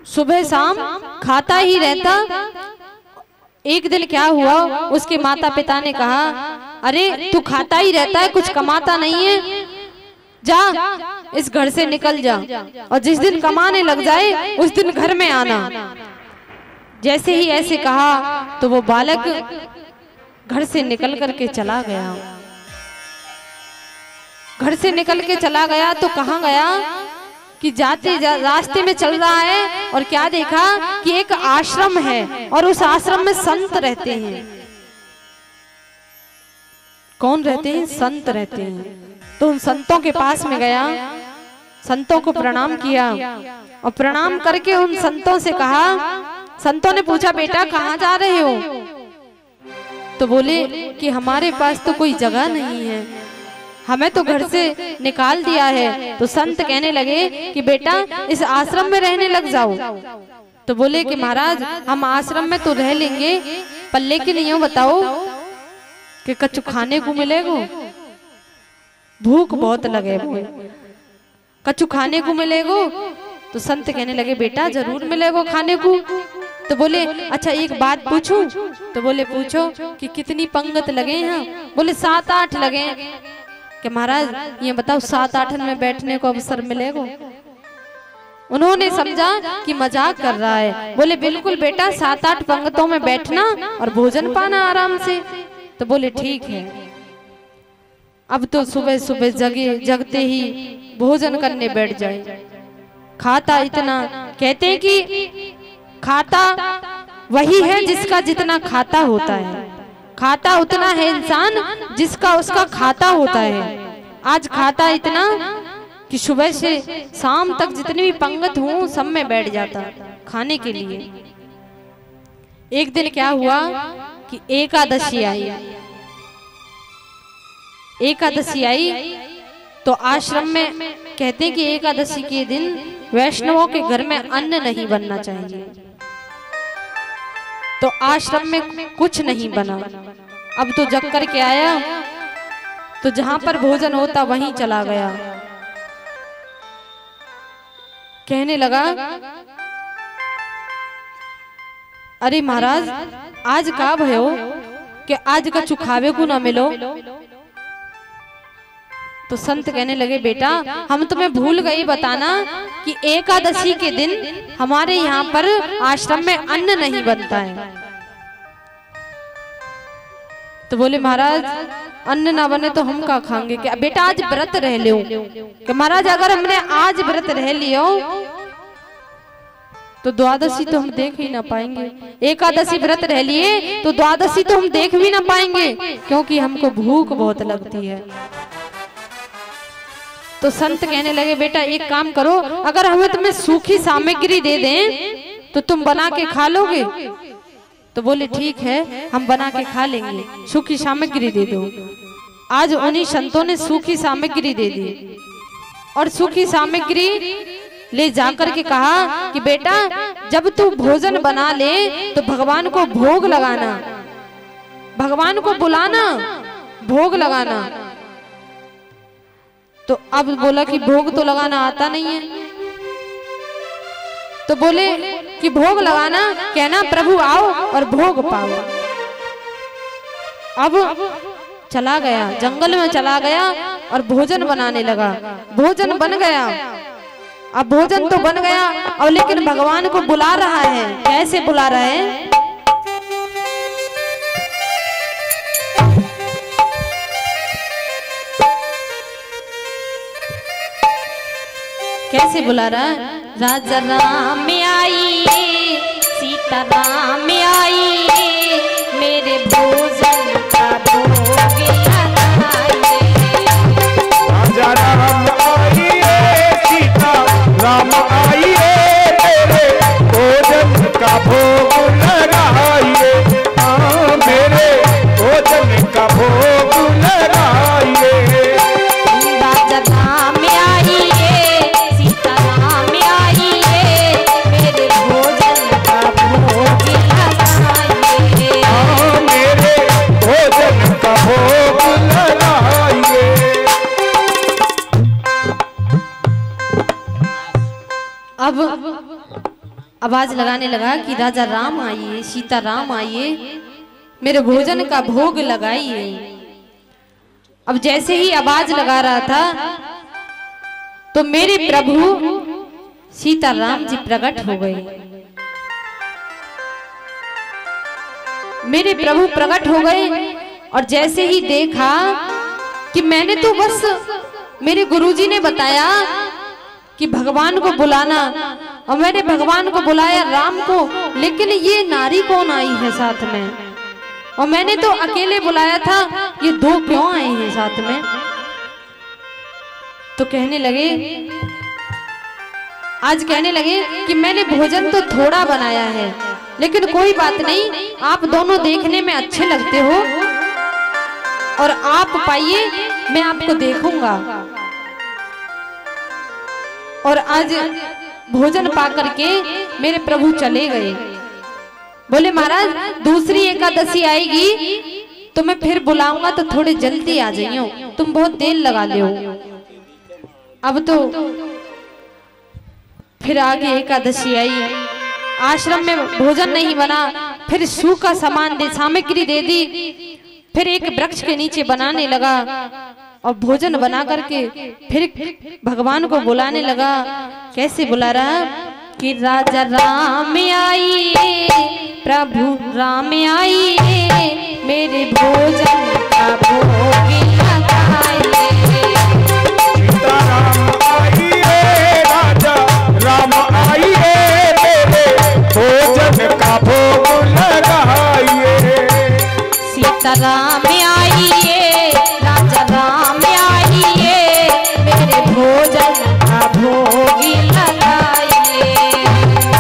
सुबह शाम खाता ही रहता। एक दिन क्या हुआ, उसके माता पिता ने कहा, अरे तू खाता ही रहता है, कुछ कमाता नहीं है, जा इस घर से निकल जा, और जिस दिन कमाने लग जाए उस दिन घर में आना। जैसे ही ऐसे कहा तो वो बालक घर से निकल करके चला गया। घर से निकल के चला गया तो कहाँ गया कि रास्ते में चल रहा है और क्या देखा कि एक आश्रम है और उस आश्रम में संत रहते हैं। कौन रहते हैं? संत रहते हैं। तो उन संतों के पास में गया, संतों को प्रणाम किया और प्रणाम करके उन संतों से कहा, संतों ने पूछा, बेटा कहाँ जा रहे हो? तो बोले कि हमारे पास तो कोई जगह नहीं है, हमें तो घर से निकाल दिया है। तो संत कहने लगे कि बेटा इस आश्रम में रहने लग जाओ। तो बोले कि महाराज हम आश्रम में तो रह लेंगे, पर लेकिन यूं बताओ कि कछु खाने को मिलेगा? भूख बहुत लगे हुए, कछु खाने को मिलेगा? तो संत कहने लगे बेटा जरूर मिलेगा खाने को। तो बोले अच्छा एक बात पूछूं? तो बोले पूछो कि कितनी पंगत लगे हैं? बोले 7-8 लगे। कि महाराज ये बताओ 7-8 में बैठने को अवसर मिलेगा? उन्होंने समझा कि मजाक कर रहा है। बोले बिल्कुल बेटा 7-8 पंगतों में बैठना और भोजन पाना आराम से। तो बोले ठीक है। अब तो सुबह सुबह जगते ही भोजन करने बैठ जाए। खाता इतना, कहते हैं कि खाता वही है जिसका जितना खाता होता है, खाता उतना है इंसान जिसका उसका खाता होता है। आज खाता इतना कि सुबह से शाम तक जितनी भी पंगत हो सब में बैठ जाता खाने के लिए। एक दिन क्या हुआ कि एकादशी आई। एकादशी आई तो आश्रम में कहते हैं कि एकादशी के दिन वैष्णवों के घर में अन्न नहीं बनना चाहिए। तो आश्रम में कुछ नहीं बना। अब तो जग कर के आया तो जहां पर भोजन होता वहीं चला गया। कहने लगा अरे महाराज आज का भयो कि आज का चुखावे को ना मिलो। तो संत कहने लगे बेटा हम तुम्हें भूल गए बताना कि एकादशी के दिन हमारे यहाँ पर आश्रम में अन्न नहीं बनता है। तो बोले महाराज अन्न ना बने तो हम क्या खाएंगे? क्या बेटा आज व्रत रह लियो। कि महाराज अगर हमने आज व्रत रह लियो तो द्वादशी तो हम देख ही ना पाएंगे। एकादशी व्रत रह लिए तो द्वादशी तो हम देख भी ना पाएंगे, क्योंकि हमको भूख बहुत लगती है। तो संत कहने लगे बेटा एक काम करो, अगर हमें तुम्हें सूखी सामग्री दे दें तो तुम बना के खा लोगे? तो बोले ठीक है हम बना के खा लेंगे, सूखी सामग्री दे दो। आज उन्हीं संतों ने सूखी सामग्री दे दी और सूखी सामग्री ले जाकर के कहा कि बेटा जब तू भोजन बना ले तो भगवान को भोग लगाना, भगवान को बुलाना, भोग लगाना। तो अब बोला कि भोग तो लगाना आता नहीं है। तो बोले कि भोग लगाना, कहना प्रभु आओ और भोग पाओ। अब चला गया, जंगल में चला गया और भोजन बनाने लगा। भोजन बन गया। अब भोजन तो बन गया और लेकिन भगवान को बुला रहा है। कैसे बुला रहा है? कैसे बुला रहा है? राजा राम आई, सीता राम आई, मेरे भोजन का भोग लगाइए। राजा राम आई, सीता राम आवाज लगाने लगा कि राजा राम आइए, सीता राम आइए, मेरे भोजन का भोग लगाइए। अब जैसे ही आवाज लगा रहा था तो मेरे प्रभु सीता राम जी प्रकट हो गए। मेरे प्रभु प्रकट हो गए और जैसे ही देखा कि मैंने तो बस, मेरे गुरुजी ने बताया कि भगवान को बुलाना, और मैंने भगवान को बुलाया राम को, लेकिन ये नारी कौन आई है साथ में, और मैंने तो अकेले बुलाया था, ये दो क्यों आए हैं साथ में। तो कहने लगे, आज कहने लगे कि मैंने भोजन तो थोड़ा बनाया है, लेकिन कोई बात नहीं, आप दोनों देखने में अच्छे लगते हो और आप पाइए, मैं आपको देखूंगा। और आज भोजन पा करके मेरे प्रभु चले गए। बोले महाराज दूसरी एकादशी आएगी तो मैं फिर बुलाऊंगा, तो थोड़े जल्दी आ जाइयो, तुम बहुत देर लगा ले हो। अब तो फिर आगे एकादशी आई, आश्रम में भोजन नहीं बना, फिर सूखा सामान दे, सामग्री दे दी, फिर एक वृक्ष के नीचे बनाने लगा और भोजन बना करके फिर भगवान को बुलाने लगा। कैसे बुला रहा कि राजा राम आइए, प्रभु राम आइए, मेरे भोजन का भोग लगाइए। सीता राम आइए, राजा राम आइए, मेरे भोजन का भोग लगाइए। सीता राम आइए, राजा राम आइए, मेरे भोजन का भोग लगाइए।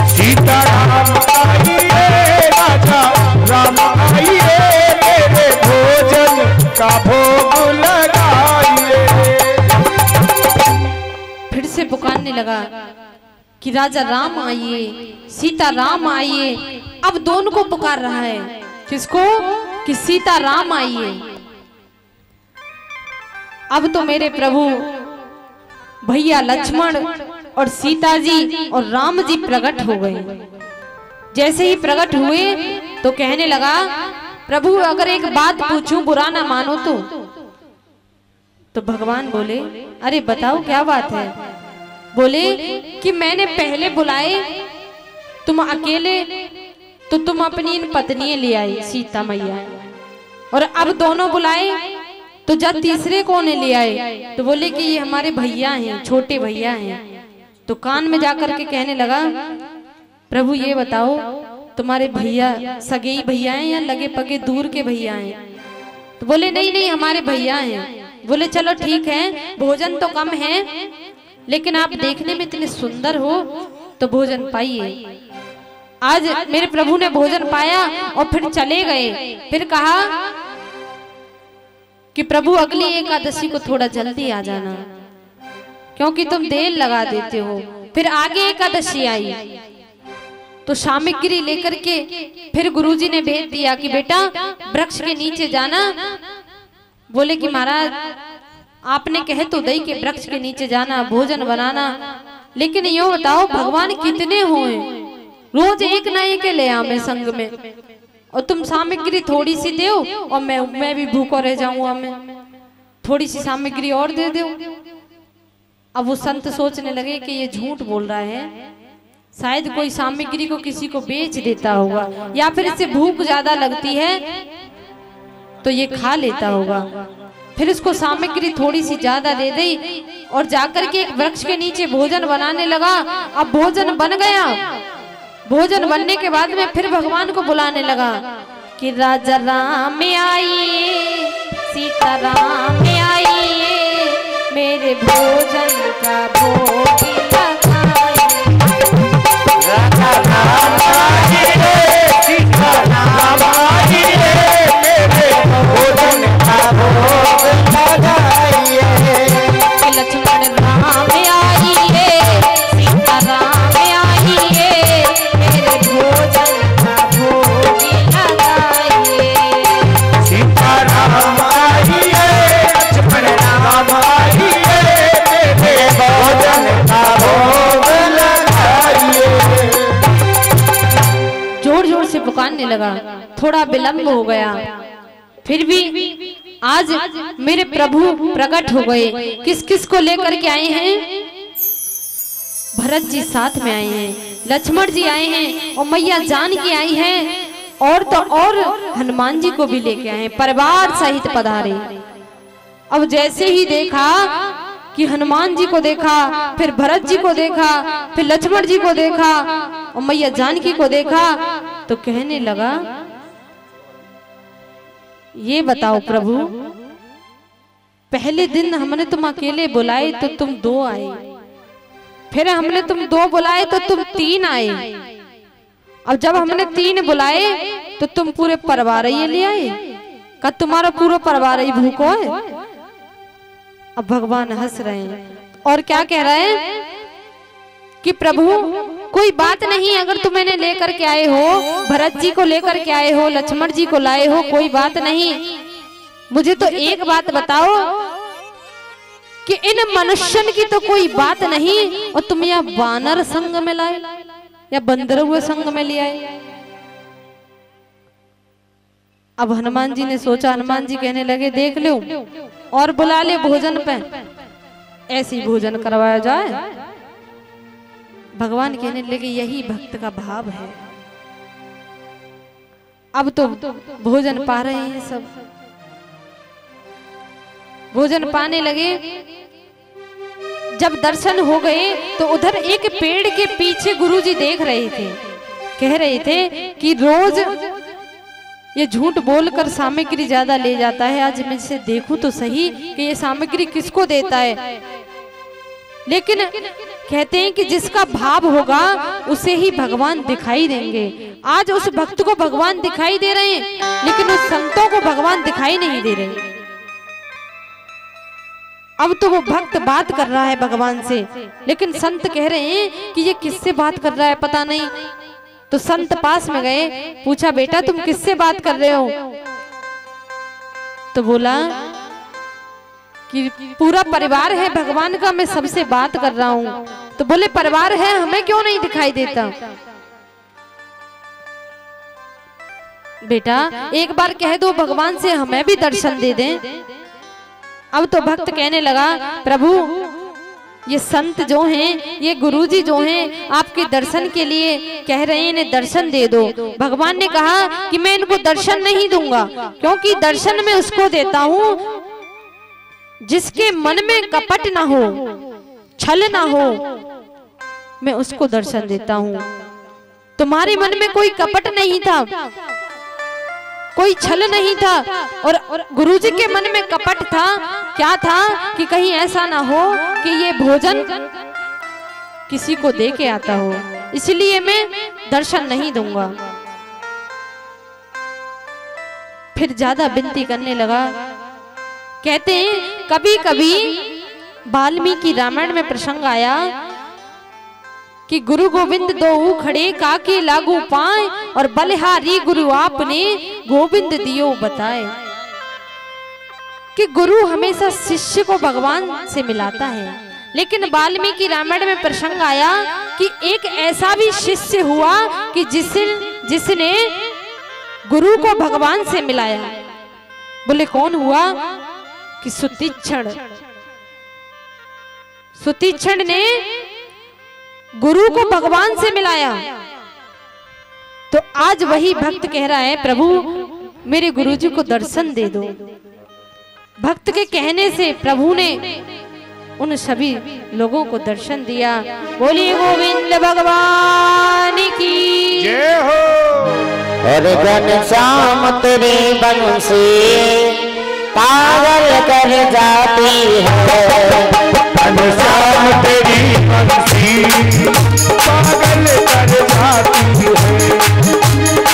सीता राम आइए, राजा राम आइए, मेरे भोजन का भोग लगाइए। फिर से पुकारने लगा कि राजा राम आइए, सीता राम आइए। अब दोनों को पुकार रहा है, किसको? कि सीता राम आइए। अब तो मेरे प्रभु भैया लक्ष्मण और सीता जी और राम जी प्रकट हो गए। जैसे ही प्रकट हुए तो कहने लगा, प्रभु अगर एक बात पूछूं, बुरा ना मानो तो भगवान बोले, अरे बताओ क्या बात है। बोले कि मैंने पहले बुलाए तुम अकेले, तो तुम अपनी इन पत्नियां ले आई सीता मैया, और अब दोनों बुलाए तो जब तीसरे कौन ले आए, तो बोले कि ये हमारे भैया हैं, छोटे भैया हैं। तो कान में जाकर के कहने लगा, प्रभु ये बताओ तुम्हारे भैया सगे भैया हैं या लगे पगे दूर के भैया हैं? तो बोले नहीं नहीं हमारे भैया हैं। बोले चलो ठीक है, भोजन तो कम है, लेकिन आप देखने में इतने सुंदर हो तो भोजन पाइए। आज मेरे प्रभु ने भोजन पाया और फिर चले गए। फिर कहा कि प्रभु अगली एकादशी को थोड़ा जल्दी आ जाना, क्योंकि तुम देर लगा देते हो। फिर आगे एकादशी आई तो सामग्री लेकर के फिर गुरुजी ने भेज दिया कि बेटा वृक्ष के नीचे जाना। बोले कि महाराज आपने कहे तो दई के वृक्ष के नीचे जाना, भोजन बनाना, लेकिन यो बताओ भगवान कितने हुए, रोज एक ना एक ले आवे संग में, और तुम सामग्री थोड़ी सी दो और मैं भी भूखा रह जाऊंगा, मैं थोड़ी सी सामग्री और दे दो। अब वो संत सोचने लगे कि ये झूठ बोल रहा है, शायद कोई सामग्री को किसी को बेच देता होगा, या फिर इससे भूख ज्यादा लगती है तो ये खा लेता होगा। फिर उसको सामग्री थोड़ी सी ज्यादा दे दी और जाकर के एक वृक्ष के नीचे भोजन बनाने लगा। अब भोजन बन गया। भोजन बनने के बाद में फिर भगवान को बुलाने लगा कि राजा राम आइए, सीता राम आइए, मेरे भोजन का भोग लगाइए। राजा राम आइए, सीता राम आइए, मेरे भोजन का भोग लगाइए। लक्ष्मण राम आइए, सीता राम आइए, मेरे भोजन का भोग लगाइए। सीता राम आइए, लक्ष्मण राम आइए, मेरे भोजन का भोग लगाइए। पुकारने लगा। थोड़ा विलंब हो गया, फिर भी आज मेरे प्रभु प्रकट हो गए। किस किस को लेकर के आए हैं? भरत जी साथ में आए हैं, लक्ष्मण जी आए हैं और मैया जानकी आई हैं, और तो और हनुमान जी को भी लेके आए हैं, परिवार सहित पधारे। अब जैसे ही देखा कि हनुमान जी को देखा, फिर भरत जी को देखा, फिर लक्ष्मण जी को देखा और मैया जानकी को देखा, तो कहने लगा, ये बताओ प्रभु, पहले दिन हमने तुम अकेले बुलाए तो तुम 2 आए, फिर हमने तुम 2 बुलाए तो तुम 3 आए, अब जब हमने 3 बुलाए तो तुम पूरे परिवार ही ले आए, का तुम्हारा पूरा परिवार ही भूखो है। अब भगवान हंस रहे हैं और क्या कह रहे हैं कि प्रभु कोई बात नहीं, अगर तुम इन्हें लेकर के आए हो, भरत जी को लेकर के आए हो, लक्ष्मण जी को लाए हो, कोई बात नहीं, मुझे तो एक बात बताओ कि इन मनुष्यन की तो कोई बात नहीं और तुम यहाँ वानर संग में लाए या बंदर हुए संग में ले आए। अब हनुमान जी ने सोचा, हनुमान जी कहने लगे, देख लो और बुला ले भोजन पे, ऐसी भोजन करवाया जाए। भगवान कहने लगे, यही भक्त का भाव है। अब तो भोजन पा रहे हैं, सब भोजन पाने लगे। जब दर्शन हो गए तो उधर एक पेड़ के पीछे गुरुजी देख रहे थे, कह रहे थे कि रोज ये झूठ बोलकर सामग्री ज्यादा ले जाता है, आज मैं इसे देखूं तो सही कि ये सामग्री किसको देता है। लेकिन कहते हैं कि जिसका भाव होगा उसे ही भगवान दिखाई देंगे। आज उस भक्त को भगवान दिखाई दे रहे हैं, लेकिन उस संतों को भगवान दिखाई नहीं दे रहे। अब तो वो भक्त बात कर रहा है भगवान से, लेकिन संत कह रहे हैं कि ये किससे बात कर रहा है पता नहीं। तो संत पास में गए, पूछा, बेटा तुम किससे बात कर रहे हो? तो बोला कि पूरा परिवार है भगवान का, मैं सबसे बात कर रहा हूँ। तो बोले, परिवार है, हमें क्यों नहीं दिखाई देता? बेटा एक बार कह दो भगवान से हमें भी दर्शन दे दें। अब तो भक्त कहने लगा, प्रभु ये संत जो हैं, ये गुरुजी जो हैं, आपके दर्शन के लिए कह रहे हैं, इन्हें दर्शन दे दो। भगवान ने कहा कि मैं इनको दर्शन नहीं दूंगा, क्योंकि दर्शन में उसको देता हूँ जिसके मन में कपट ना हो, छल ना हो, मैं उसको दर्शन देता हूँ। तुम्हारे मन में कोई कपट नहीं था, कोई छल नहीं था, और गुरुजी के मन में कपट था। क्या था कि कहीं ऐसा ना हो कि ये भोजन किसी को दे के आता हो, इसलिए मैं दर्शन नहीं दूंगा। फिर ज्यादा विनती करने लगा। कहते हैं कभी कभी वाल्मीकि रामायण में प्रसंग आया कि गुरु गोविंद दो खड़े काके लागू पाए, और बलिहारी गुरु आपने गोविंद दियो बताए। कि गुरु हमेशा शिष्य को भगवान से मिलाता है, लेकिन वाल्मीकि रामायण में प्रसंग आया कि एक ऐसा भी शिष्य हुआ कि जिसने गुरु को भगवान से मिलाया। बोले कौन हुआ? कि सुतीक्षण ने गुरु को भगवान से मिलाया। तो आज वही भक्त कह रहा है, प्रभु मेरे गुरुजी को दर्शन दे दो। भक्त के कहने से प्रभु ने उन सभी लोगों को दर्शन दिया। बोलिए गोविंद भगवान की जय हो। और घनश्याम तेरी बंसी पागल कर जाती है, घनश्याम तेरी बंसी पागल कर जाती है,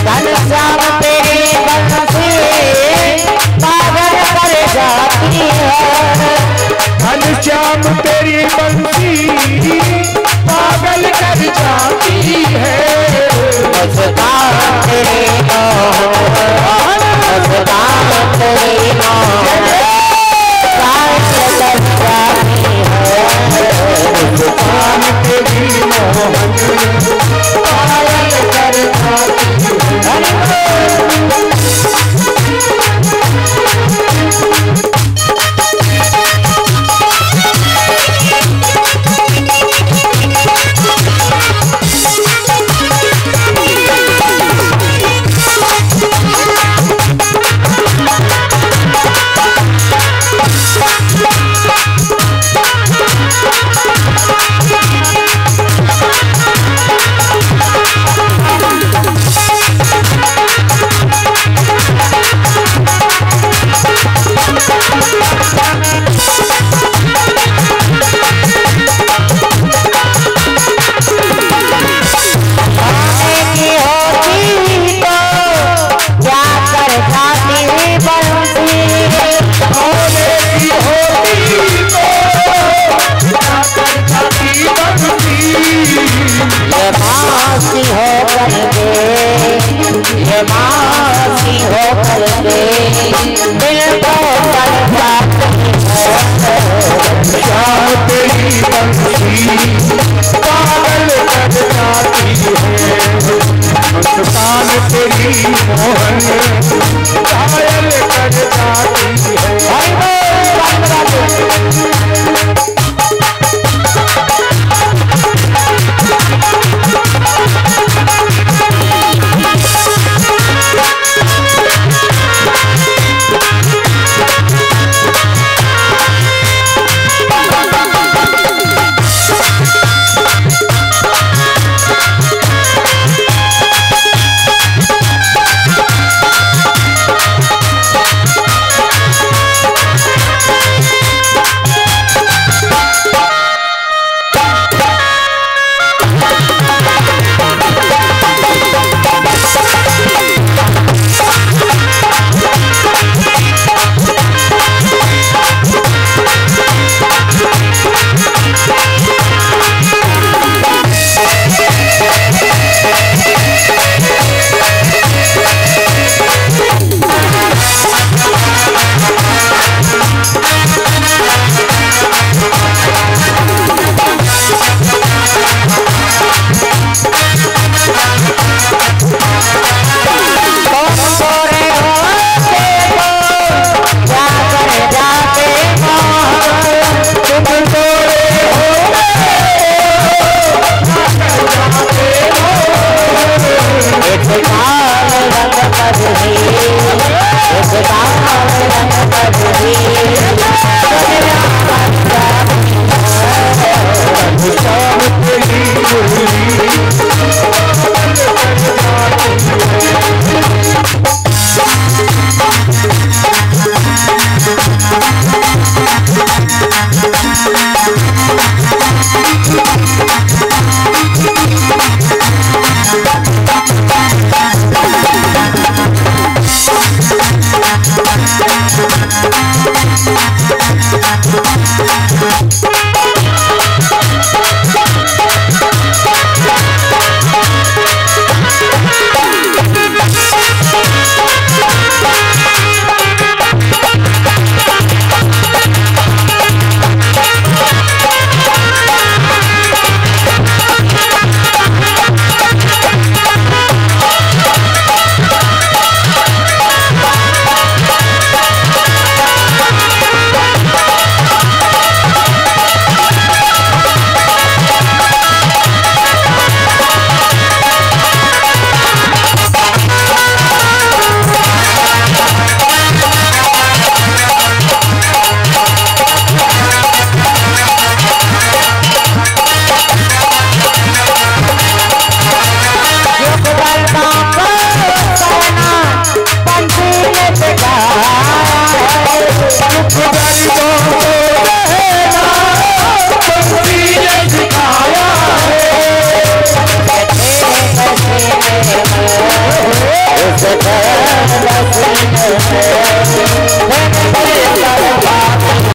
घनश्याम तेरी बंसी पागल कर जाती है, घनश्याम तेरी बंसी पागल कर जाती है। मुस्कान तेरी मुस्कान तेरी मुस्कान तेरी मोहन पागल कर मासी हो करके दिल को श्याम तेरी बंसी पागल कर जाती है, मुस्कान तेरी मोहन घायल कर जाती है।